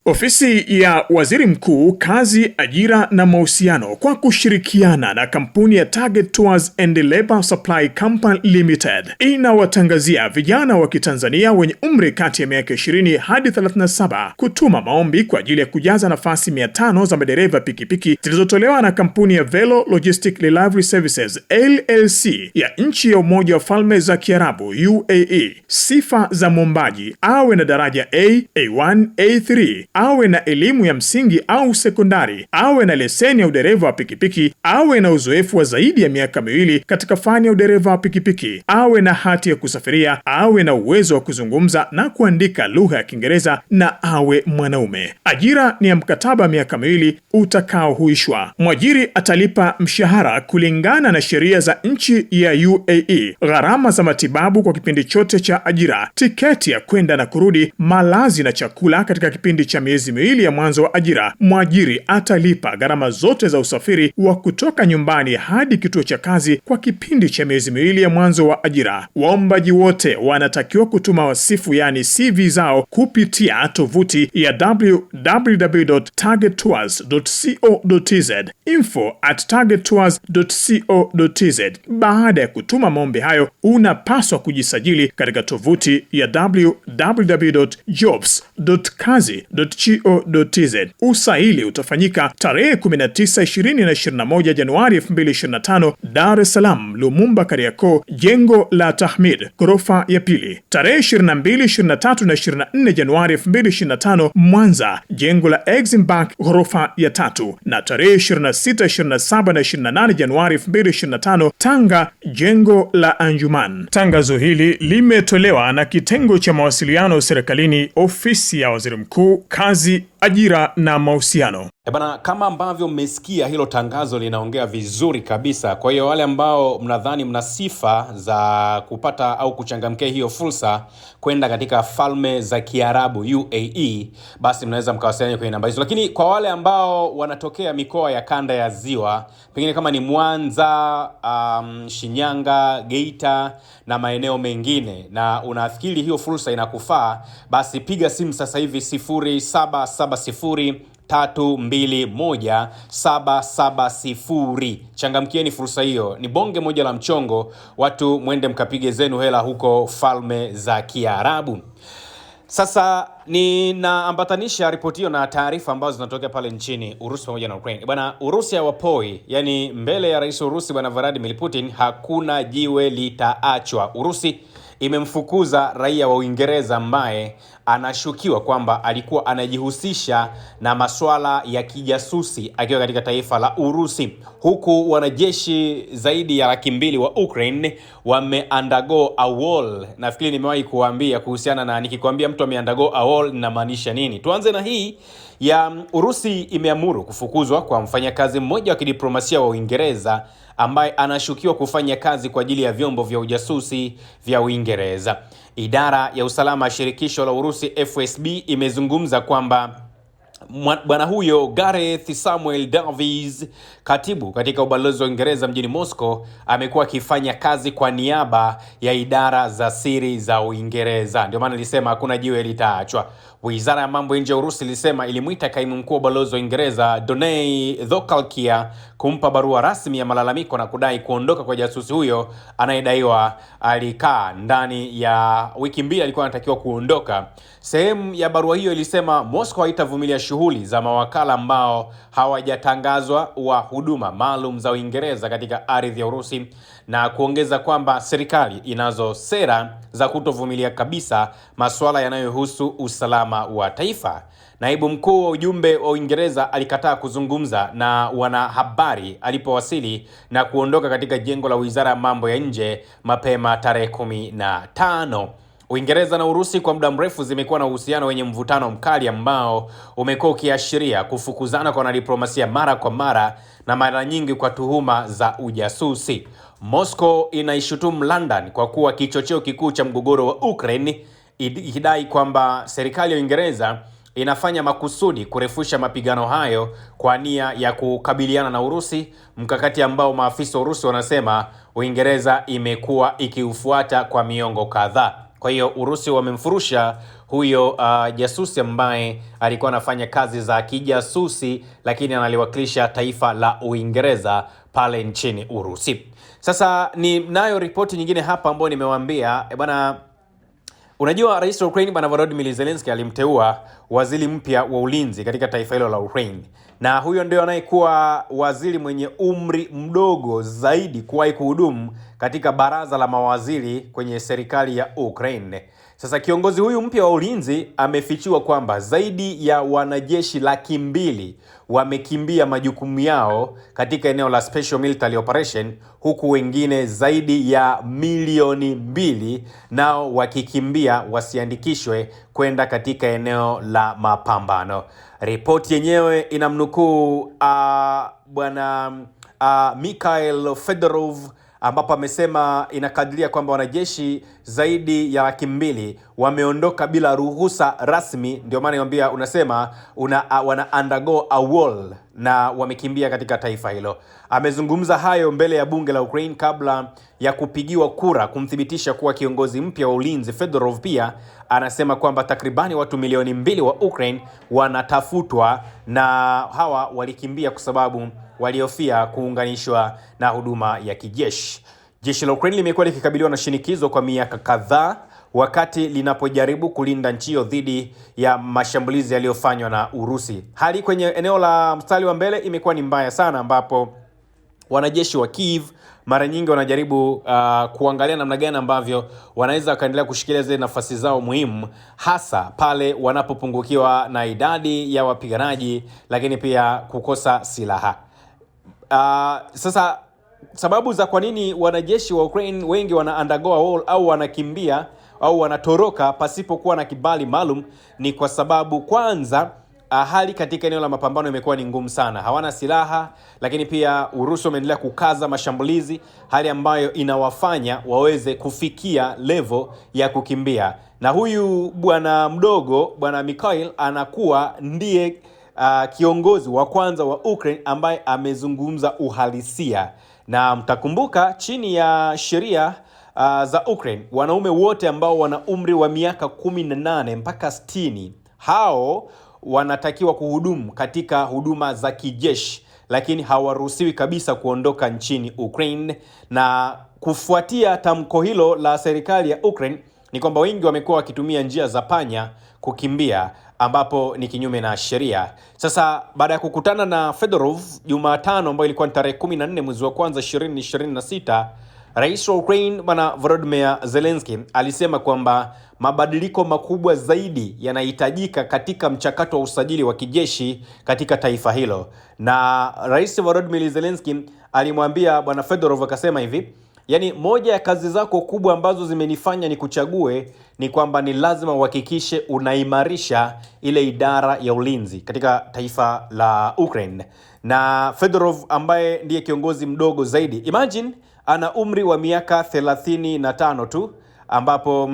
Ofisi ya Waziri Mkuu, Kazi, Ajira na Mahusiano kwa kushirikiana na kampuni ya Target Tours and Labor Supply Company Limited inawatangazia vijana wa Kitanzania wenye umri kati ya miaka 20 hadi 37 kutuma maombi kwa ajili ya kujaza nafasi 500 za madereva pikipiki zilizotolewa na kampuni ya Velo Logistic Delivery Services LLC ya nchi ya Umoja wa Falme za Kiarabu UAE. Sifa za mwombaji: awe na daraja A, A1, A3, awe na elimu ya msingi au sekondari, awe na leseni ya udereva wa pikipiki, awe na uzoefu wa zaidi ya miaka 2 katika fani ya udereva wa pikipiki, awe na hati ya kusafiria, awe na uwezo wa kuzungumza na kuandika lugha ya Kiingereza na awe mwanaume. Ajira ni ya mkataba miaka 2 utakaohuishwa. Mwajiri atalipa mshahara kulingana na sheria za nchi ya UAE, gharama za matibabu kwa kipindi chote cha ajira, tiketi ya kwenda na kurudi, malazi na chakula katika kipindi cha miezi 2 ya mwanzo wa ajira. Mwajiri atalipa gharama zote za usafiri wa kutoka nyumbani hadi kituo cha kazi kwa kipindi cha miezi 2 ya mwanzo wa ajira. Waombaji wote wanatakiwa kutuma wasifu, yani CV zao, kupitia tovuti ya www.targettours.co.tz, info@targettours.co.tz. Baada ya kutuma maombi hayo, unapaswa kujisajili katika tovuti ya www.jobs.kazi.co.tz. Usaili utafanyika tarehe 19, 20 na 21 Januari 2025, Dar es Salaam, Lumumba Kariakoo, jengo la Tahmid, ghorofa ya pili. Tarehe 22, 23 na 24 Januari 2025, Mwanza, jengo la Exim Bank, ghorofa ya 3. Na tarehe 26, 27 na 28 Januari 2025, Tanga, jengo la Anjuman. Tangazo hili limetolewa na kitengo cha mawasiliano serikalini, ofisi ya Waziri Mkuu, Kazi, Ajira na Mahusiano. Bana, kama ambavyo mmesikia, hilo tangazo linaongea vizuri kabisa. Kwa hiyo wale ambao mnadhani mna sifa za kupata au kuchangamkia hiyo fursa kwenda katika Falme za Kiarabu UAE, basi mnaweza mkawasiliana kwenye namba hizo. Lakini kwa wale ambao wanatokea mikoa ya kanda ya Ziwa, pengine kama ni Mwanza, Shinyanga, Geita na maeneo mengine, na unafikiri hiyo fursa inakufaa, basi piga simu sasa hivi 0770321770. Changamkieni fursa hiyo. Ni bonge moja la mchongo, watu mwende mkapige zenu hela huko Falme za Kiarabu. Sasa ninaambatanisha ripoti hiyo na taarifa ambazo zinatokea pale nchini Urusi pamoja na Ukraine. Bwana, Urusi hawapoi. Yani mbele ya rais wa Urusi Bwana Vladimir Putin hakuna jiwe litaachwa. Urusi imemfukuza raia wa Uingereza ambaye anashukiwa kwamba alikuwa anajihusisha na masuala ya kijasusi akiwa katika taifa la Urusi, huku wanajeshi zaidi ya 200,000 wa Ukraine wameundergo a wall. Nafikiri nimewahi kuambia kuhusiana na, nikikwambia mtu ameundergo a wall ninamaanisha nini. Tuanze na hii ya Urusi imeamuru kufukuzwa kwa mfanyakazi mmoja wa kidiplomasia wa Uingereza ambaye anashukiwa kufanya kazi kwa ajili ya vyombo vya ujasusi vya Uingereza. Idara ya usalama ya shirikisho la Urusi FSB imezungumza kwamba bwana huyo Gareth Samuel Davies, katibu katika ubalozi wa Uingereza mjini Moscow, amekuwa akifanya kazi kwa niaba ya idara za siri za Uingereza. Ndio maana nilisema hakuna jiwe litaachwa. Wizara ya mambo ya nje ya Urusi ilisema ilimuita kaimu mkuu wa ubalozi wa Uingereza Donei Dhokalkia kumpa barua rasmi ya malalamiko na kudai kuondoka kwa jasusi huyo anayedaiwa alikaa ndani ya wiki 2, alikuwa anatakiwa kuondoka. Sehemu ya barua hiyo ilisema Moscow haitavumilia shughuli za mawakala ambao hawajatangazwa wa huduma maalum za Uingereza katika ardhi ya Urusi, na kuongeza kwamba serikali inazo sera za kutovumilia kabisa masuala yanayohusu usalama wa taifa. Naibu mkuu wa ujumbe wa Uingereza alikataa kuzungumza na wanahabari alipowasili na kuondoka katika jengo la Wizara ya Mambo ya Nje mapema tarehe 15. Uingereza na Urusi kwa muda mrefu zimekuwa na uhusiano wenye mvutano mkali ambao umekuwa ukiashiria kufukuzana kwa wanadiplomasia mara kwa mara, na mara nyingi kwa tuhuma za ujasusi. Moscow inaishutumu London kwa kuwa kichocheo kikuu cha mgogoro wa Ukraine, ikidai kwamba serikali ya Uingereza inafanya makusudi kurefusha mapigano hayo kwa nia ya kukabiliana na Urusi, mkakati ambao maafisa wa Urusi wanasema Uingereza imekuwa ikiufuata kwa miongo kadhaa. Kwa hiyo Urusi wamemfurusha huyo jasusi ambaye alikuwa anafanya kazi za kijasusi, lakini analiwakilisha taifa la Uingereza pale nchini Urusi. Sasa ni nayo ripoti nyingine hapa ambayo nimewaambia bwana. Unajua Rais wa Ukraine bwana Volodymyr Zelensky alimteua waziri mpya wa ulinzi katika taifa hilo la Ukraine. Na huyo ndio anayekuwa waziri mwenye umri mdogo zaidi kuwahi kuhudumu katika baraza la mawaziri kwenye serikali ya Ukraine. Sasa kiongozi huyu mpya wa ulinzi amefichua kwamba zaidi ya wanajeshi 200,000 wamekimbia majukumu yao katika eneo la Special Military Operation, huku wengine zaidi ya 2,000,000 nao wakikimbia wasiandikishwe kwenda katika eneo la mapambano. Ripoti yenyewe inamnukuu bwana Mikhail Fedorov ambapo amesema inakadiria kwamba wanajeshi zaidi ya 200,000 wameondoka bila ruhusa rasmi. Ndio maana niambia unasema wana undergo a wall na wamekimbia katika taifa hilo. Amezungumza hayo mbele ya bunge la Ukraine kabla ya kupigiwa kura kumthibitisha kuwa kiongozi mpya wa ulinzi. Fedorov pia anasema kwamba takribani watu 2,000,000 wa Ukraine wanatafutwa na hawa walikimbia kwa sababu waliofia kuunganishwa na huduma ya kijeshi. Jeshi la Ukraine limekuwa likikabiliwa na shinikizo kwa miaka kadhaa wakati linapojaribu kulinda nchi hiyo dhidi ya mashambulizi yaliyofanywa na Urusi. Hali kwenye eneo la mstari wa mbele imekuwa ni mbaya sana, ambapo wanajeshi wa Kiev mara nyingi wanajaribu kuangalia namna gani ambavyo wanaweza kuendelea kushikilia zile nafasi zao muhimu, hasa pale wanapopungukiwa na idadi ya wapiganaji, lakini pia kukosa silaha. Sasa sababu za kwa nini wanajeshi wa Ukraine wengi wana undergo a wall au wanakimbia au wanatoroka pasipokuwa na kibali maalum ni kwa sababu kwanza hali katika eneo la mapambano imekuwa ni ngumu sana. Hawana silaha, lakini pia Urusi wameendelea kukaza mashambulizi, hali ambayo inawafanya waweze kufikia level ya kukimbia. Na huyu bwana mdogo, bwana Mikhail, anakuwa ndiye kiongozi wa kwanza wa Ukraine ambaye amezungumza uhalisia. Na mtakumbuka chini ya sheria za Ukraine, wanaume wote ambao wana umri wa miaka 18 mpaka 60 hao wanatakiwa kuhudumu katika huduma za kijeshi, lakini hawaruhusiwi kabisa kuondoka nchini Ukraine. Na kufuatia tamko hilo la serikali ya Ukraine ni kwamba wengi wamekuwa wakitumia njia za panya kukimbia, ambapo ni kinyume na sheria. Sasa baada ya kukutana na Fedorov Jumatano ambayo ilikuwa ni tarehe 14 mwezi wa kwanza 2026, Rais wa Ukraine bwana Volodymyr Zelensky alisema kwamba mabadiliko makubwa zaidi yanahitajika katika mchakato wa usajili wa kijeshi katika taifa hilo. Na Rais Volodymyr Zelensky alimwambia bwana Fedorov akasema hivi: yaani moja ya kazi zako kubwa ambazo zimenifanya ni kuchague ni kwamba ni lazima uhakikishe unaimarisha ile idara ya ulinzi katika taifa la Ukraine. Na Fedorov ambaye ndiye kiongozi mdogo zaidi, imagine ana umri wa miaka 35 tu, ambapo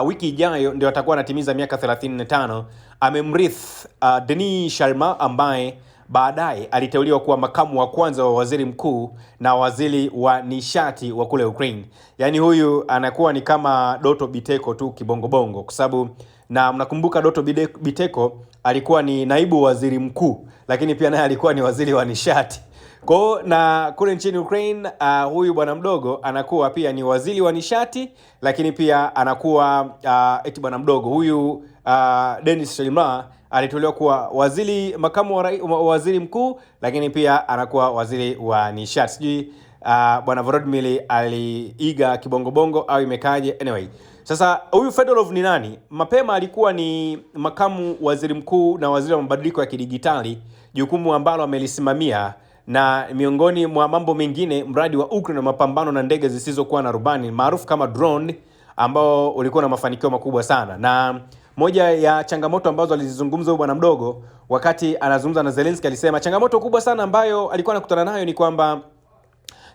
wiki ijayo ndio atakuwa anatimiza miaka 35. Amemrithi Denis Sharma ambaye baadaye aliteuliwa kuwa makamu wa kwanza wa waziri mkuu na waziri wa nishati wa kule Ukraine. Yaani huyu anakuwa ni kama Doto Biteko tu kibongobongo, kwa sababu na mnakumbuka Doto Biteko alikuwa ni naibu waziri mkuu, lakini pia naye alikuwa ni waziri wa nishati. Kwa na kule nchini Ukraine huyu bwana mdogo anakuwa pia ni waziri wa nishati, lakini pia anakuwa eti bwana mdogo huyu Denis Sharma alitolewa kuwa makamu wa waziri mkuu, lakini pia anakuwa waziri wa nishati. Sijui bwana Volodymyr aliiga kibongobongo au imekaje? Anyway, sasa huyu Fedorov ni nani? Mapema alikuwa ni makamu waziri mkuu na waziri wa mabadiliko ya kidijitali, jukumu ambalo amelisimamia na miongoni mwa mambo mengine mradi wa Ukraine na mapambano na ndege zisizokuwa na rubani maarufu kama drone, ambao ulikuwa na mafanikio makubwa sana. Na moja ya changamoto ambazo alizizungumza huyu bwana mdogo wakati anazungumza na Zelensky, alisema changamoto kubwa sana ambayo alikuwa anakutana nayo ni kwamba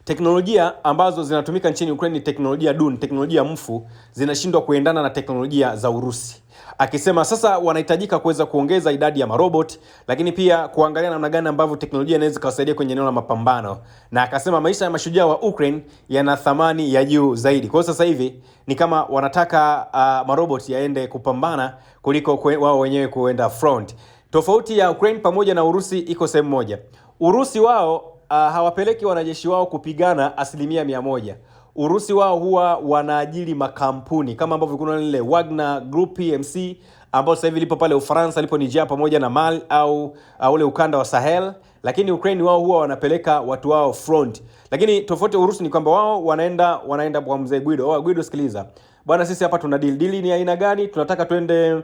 teknolojia ambazo zinatumika nchini Ukraine ni teknolojia duni, teknolojia mfu, zinashindwa kuendana na teknolojia za Urusi. Akisema sasa wanahitajika kuweza kuongeza idadi ya marobot, lakini pia kuangalia namna gani ambavyo teknolojia inaweza kuwasaidia kwenye eneo la mapambano. Na akasema maisha ya mashujaa wa Ukraine yana thamani ya juu zaidi. Kwa hiyo sasa hivi ni kama wanataka marobot yaende kupambana kuliko wao wenyewe kuenda front. Tofauti ya Ukraine pamoja na Urusi iko sehemu moja. Urusi wao hawapeleki wanajeshi wao kupigana 100%. Urusi wao huwa wanaajiri makampuni kama ambavyo kuna lile Wagner Group PMC ambao sasa hivi lipo pale Ufaransa, lipo Niger pamoja na Mali au ule ukanda wa Sahel. Lakini Ukraine wao huwa wanapeleka watu wao front. Lakini tofauti Urusi ni kwamba wao wanaenda kwa mzee Guido. Guido, sikiliza bwana, sisi hapa tuna deal ni aina gani? Tunataka twende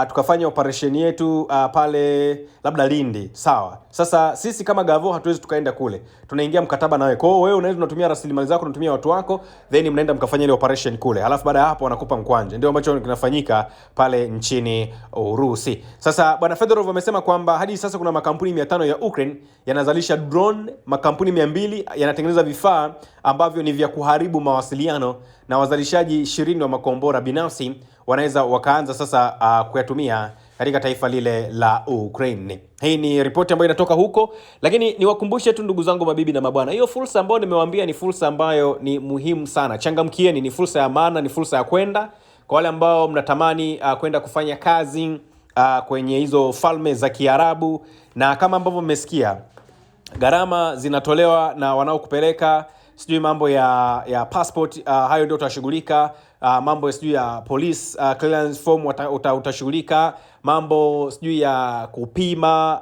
tukafanya operation yetu pale labda Lindi, sawa. Sasa sisi kama Gavo hatuwezi tukaenda kule, tunaingia mkataba na wewe. Kwa hiyo wewe unaweza unatumia rasilimali zako, unatumia watu wako, then mnaenda mkafanya ile operation kule, alafu baada ya hapo wanakupa mkwanje. Ndio ambacho kinafanyika pale nchini Urusi. Sasa bwana Fedorov amesema kwamba hadi sasa kuna makampuni 500 ya Ukraine yanazalisha drone, makampuni 200 yanatengeneza vifaa ambavyo ni vya kuharibu mawasiliano, na wazalishaji 20 wa makombora binafsi wanaweza wakaanza sasa kuyatumia katika taifa lile la Ukraine. Hii ni ripoti ambayo inatoka huko, lakini niwakumbushe tu ndugu zangu, mabibi na mabwana, hiyo fursa ambayo nimewaambia ni fursa ambayo ni muhimu sana. Changamkieni, ni fursa ya maana, ni fursa ya kwenda. Kwa wale ambao mnatamani kwenda kufanya kazi kwenye hizo falme za Kiarabu, na kama ambavyo mmesikia, gharama zinatolewa na wanaokupeleka, sijui mambo ya passport, hayo ndio utashughulika. Mambo sijui ya police clearance form utashughulika. Mambo sijui ya kupima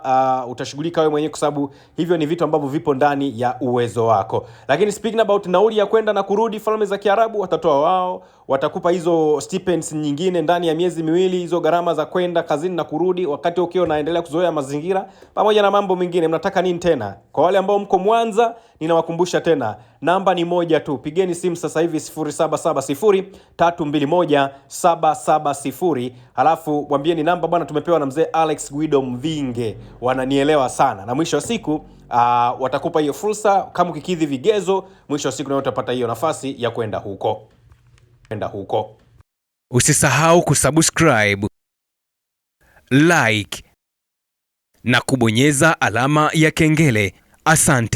utashughulika wewe mwenyewe, kwa sababu hivyo ni vitu ambavyo vipo ndani ya uwezo wako. Lakini speaking about nauli ya kwenda na kurudi falme za Kiarabu, watatoa wao, watakupa hizo stipends nyingine ndani ya miezi miwili, hizo gharama za kwenda kazini na kurudi, wakati ukiwa unaendelea kuzoea mazingira pamoja na mambo mengine. Mnataka nini tena? Kwa wale ambao mko Mwanza, ninawakumbusha tena, namba ni moja tu. Pigeni simu sasa hivi 0770-321-770. Halafu mwambieni namba bwana tumepewa na mzee Alex Guido Mvinge. Wananielewa sana. Na mwisho wa siku watakupa hiyo fursa kama ukikidhi vigezo. Mwisho wa siku na utapata hiyo nafasi ya kwenda huko. Usisahau kusubscribe, like na kubonyeza alama ya kengele. Asante.